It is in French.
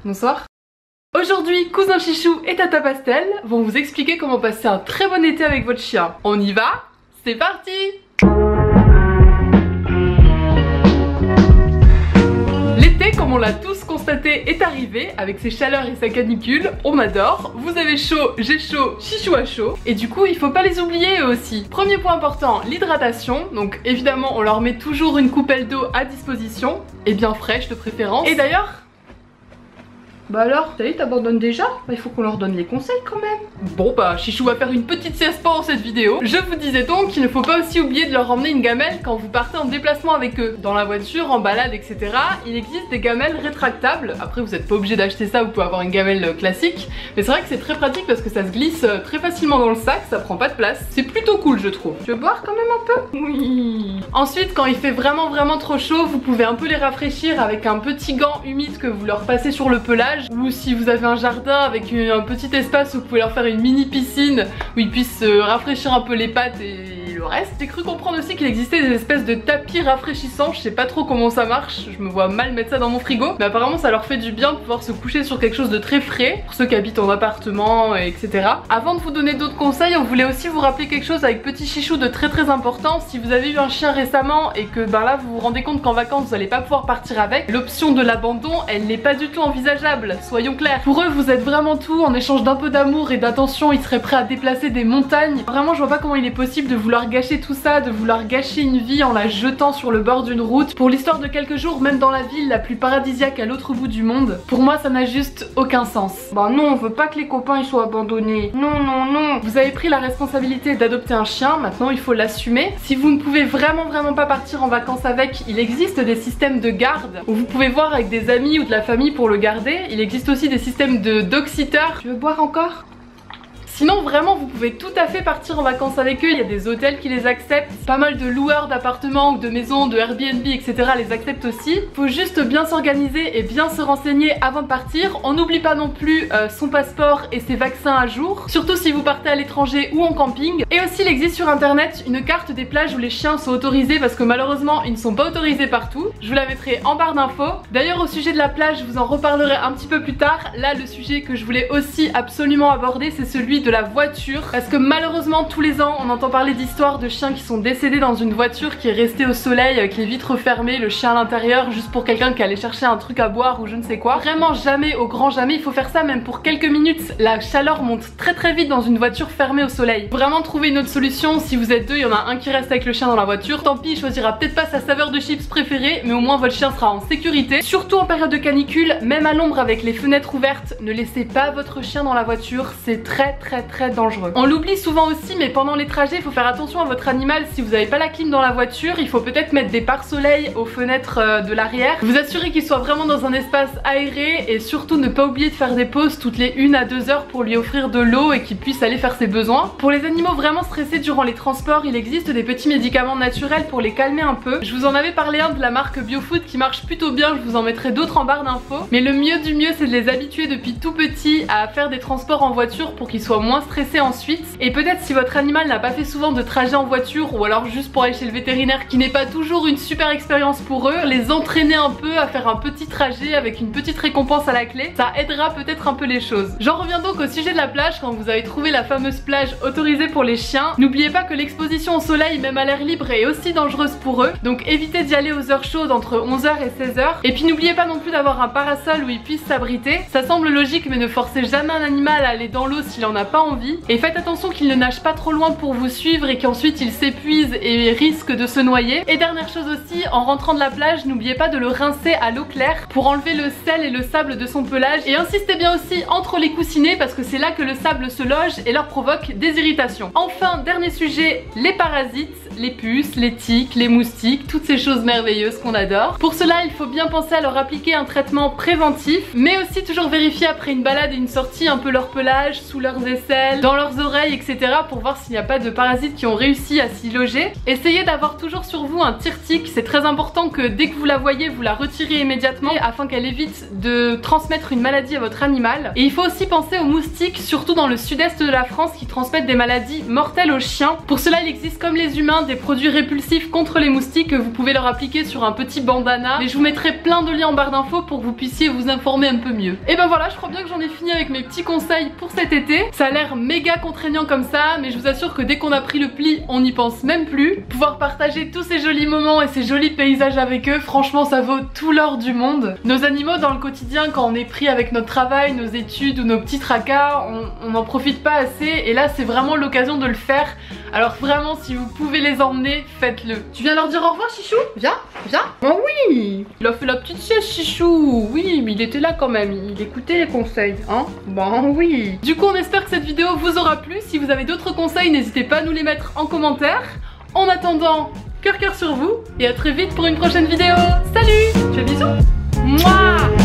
Bonsoir. Aujourd'hui, Cousin Chichou et Tata Pastel vont vous expliquer comment passer un très bon été avec votre chien. On y va? C'est parti! L'été, comme on l'a tous constaté, est arrivé avec ses chaleurs et sa canicule. On adore. Vous avez chaud, j'ai chaud, Chichou a chaud. Et du coup, il faut pas les oublier eux aussi. Premier point important, l'hydratation. Donc évidemment, on leur met toujours une coupelle d'eau à disposition. Et bien fraîche de préférence. Et d'ailleurs... Bah alors, ça y est, t'abandonnes déjà? Bah il faut qu'on leur donne les conseils quand même. Bon bah, Chichou va faire une petite sieste pendant cette vidéo. Je vous disais donc qu'il ne faut pas aussi oublier de leur emmener une gamelle quand vous partez en déplacement avec eux. Dans la voiture, en balade, etc. Il existe des gamelles rétractables. Après vous n'êtes pas obligé d'acheter ça, vous pouvez avoir une gamelle classique. Mais c'est vrai que c'est très pratique parce que ça se glisse très facilement dans le sac, ça prend pas de place. C'est plutôt cool je trouve. Tu veux boire quand même un peu? Oui. Ensuite, quand il fait vraiment trop chaud, vous pouvez un peu les rafraîchir avec un petit gant humide que vous leur passez sur le pelage. Ou si vous avez un jardin avec un petit espace où vous pouvez leur faire une mini piscine où ils puissent rafraîchir un peu les pattes et le reste. J'ai cru comprendre aussi qu'il existait des espèces de tapis rafraîchissants, je sais pas trop comment ça marche, je me vois mal mettre ça dans mon frigo, mais apparemment ça leur fait du bien de pouvoir se coucher sur quelque chose de très frais, pour ceux qui habitent en appartement, etc. Avant de vous donner d'autres conseils, on voulait aussi vous rappeler quelque chose avec petit Chichou de très important. Si vous avez eu un chien récemment et que là vous vous rendez compte qu'en vacances vous allez pas pouvoir partir avec, l'option de l'abandon elle n'est pas du tout envisageable, soyons clairs. Pour eux vous êtes vraiment tout, en échange d'un peu d'amour et d'attention ils seraient prêts à déplacer des montagnes. Vraiment je vois pas comment il est possible de vouloir gâcher tout ça, de vouloir gâcher une vie en la jetant sur le bord d'une route pour l'histoire de quelques jours, même dans la ville la plus paradisiaque à l'autre bout du monde. Pour moi ça n'a juste aucun sens. Bah non, on veut pas que les copains ils soient abandonnés. Non. Vous avez pris la responsabilité d'adopter un chien, maintenant il faut l'assumer. Si vous ne pouvez vraiment pas partir en vacances avec, il existe des systèmes de garde où vous pouvez voir avec des amis ou de la famille pour le garder. Il existe aussi des systèmes de dog-sitter. Tu veux boire encore? Sinon vraiment vous pouvez tout à fait partir en vacances avec eux, il y a des hôtels qui les acceptent, pas mal de loueurs d'appartements ou de maisons, de Airbnb etc. les acceptent aussi. Faut juste bien s'organiser et bien se renseigner avant de partir. On n'oublie pas non plus son passeport et ses vaccins à jour, surtout si vous partez à l'étranger ou en camping. Et aussi il existe sur internet une carte des plages où les chiens sont autorisés parce que malheureusement ils ne sont pas autorisés partout. Je vous la mettrai en barre d'infos. D'ailleurs au sujet de la plage je vous en reparlerai un petit peu plus tard. Là le sujet que je voulais aussi absolument aborder c'est celui de la voiture, parce que malheureusement tous les ans on entend parler d'histoires de chiens qui sont décédés dans une voiture qui est restée au soleil avec les vitres fermées, le chien à l'intérieur juste pour quelqu'un qui allait chercher un truc à boire ou je ne sais quoi. Vraiment jamais, au grand jamais il faut faire ça, même pour quelques minutes. La chaleur monte très vite dans une voiture fermée au soleil. Vraiment trouver une autre solution. Si vous êtes deux, il y en a un qui reste avec le chien dans la voiture, tant pis, il choisira peut-être pas sa saveur de chips préférée, mais au moins votre chien sera en sécurité. Surtout en période de canicule, même à l'ombre avec les fenêtres ouvertes, ne laissez pas votre chien dans la voiture, c'est très dangereux. On l'oublie souvent aussi, mais pendant les trajets il faut faire attention à votre animal. Si vous n'avez pas la clim dans la voiture, il faut peut-être mettre des pare-soleil aux fenêtres de l'arrière. Vous assurez qu'il soit vraiment dans un espace aéré et surtout ne pas oublier de faire des pauses toutes les 1 à 2 heures pour lui offrir de l'eau et qu'il puisse aller faire ses besoins. Pour les animaux vraiment stressés durant les transports, il existe des petits médicaments naturels pour les calmer un peu. Je vous en avais parlé un de la marque Biofood qui marche plutôt bien, je vous en mettrai d'autres en barre d'infos. Mais le mieux du mieux c'est de les habituer depuis tout petit à faire des transports en voiture pour qu'ils soient moins stressés ensuite. Et peut-être si votre animal n'a pas fait souvent de trajet en voiture ou alors juste pour aller chez le vétérinaire qui n'est pas toujours une super expérience pour eux, les entraîner un peu à faire un petit trajet avec une petite récompense à la clé, ça aidera peut-être un peu les choses. J'en reviens donc au sujet de la plage. Quand vous avez trouvé la fameuse plage autorisée pour les chiens, n'oubliez pas que l'exposition au soleil même à l'air libre est aussi dangereuse pour eux, donc évitez d'y aller aux heures chaudes entre 11h et 16h. Et puis n'oubliez pas non plus d'avoir un parasol où il puisse s'abriter. Ça semble logique mais ne forcez jamais un animal à aller dans l'eau s'il en a pas envie. Et faites attention qu'il ne nage pas trop loin pour vous suivre et qu'ensuite il s'épuise et risque de se noyer. Et dernière chose aussi, en rentrant de la plage, n'oubliez pas de le rincer à l'eau claire pour enlever le sel et le sable de son pelage. Et insistez bien aussi entre les coussinets parce que c'est là que le sable se loge et leur provoque des irritations. Enfin, dernier sujet, les parasites, les puces, les tiques, les moustiques, toutes ces choses merveilleuses qu'on adore. Pour cela, il faut bien penser à leur appliquer un traitement préventif, mais aussi toujours vérifier après une balade et une sortie un peu leur pelage, sous leurs aisselles, dans leurs oreilles, etc. pour voir s'il n'y a pas de parasites qui ont réussi à s'y loger. Essayez d'avoir toujours sur vous un tire-tique, c'est très important que dès que vous la voyez, vous la retirez immédiatement afin qu'elle évite de transmettre une maladie à votre animal. Et il faut aussi penser aux moustiques, surtout dans le sud-est de la France, qui transmettent des maladies mortelles aux chiens. Pour cela, il existe comme les humains des produits répulsifs contre les moustiques que vous pouvez leur appliquer sur un petit bandana. Mais je vous mettrai plein de liens en barre d'infos pour que vous puissiez vous informer un peu mieux. Et ben voilà, je crois bien que j'en ai fini avec mes petits conseils pour cet été. Ça a l'air méga contraignant comme ça, mais je vous assure que dès qu'on a pris le pli, on n'y pense même plus. Pouvoir partager tous ces jolis moments et ces jolis paysages avec eux, franchement ça vaut tout l'or du monde. Nos animaux dans le quotidien, quand on est pris avec notre travail, nos études ou nos petits tracas, on n'en profite pas assez et là c'est vraiment l'occasion de le faire. Alors vraiment, si vous pouvez les emmener, faites-le. Tu viens leur dire au revoir, Chichou? Viens, viens. Oh oui, il a fait la petite sieste, Chichou. Oui, mais il était là quand même, il écoutait les conseils, hein? Bon oui. Du coup, on espère que cette vidéo vous aura plu. Si vous avez d'autres conseils, n'hésitez pas à nous les mettre en commentaire. En attendant, cœur sur vous et à très vite pour une prochaine vidéo. Salut. Tu fais bisous. Mouah.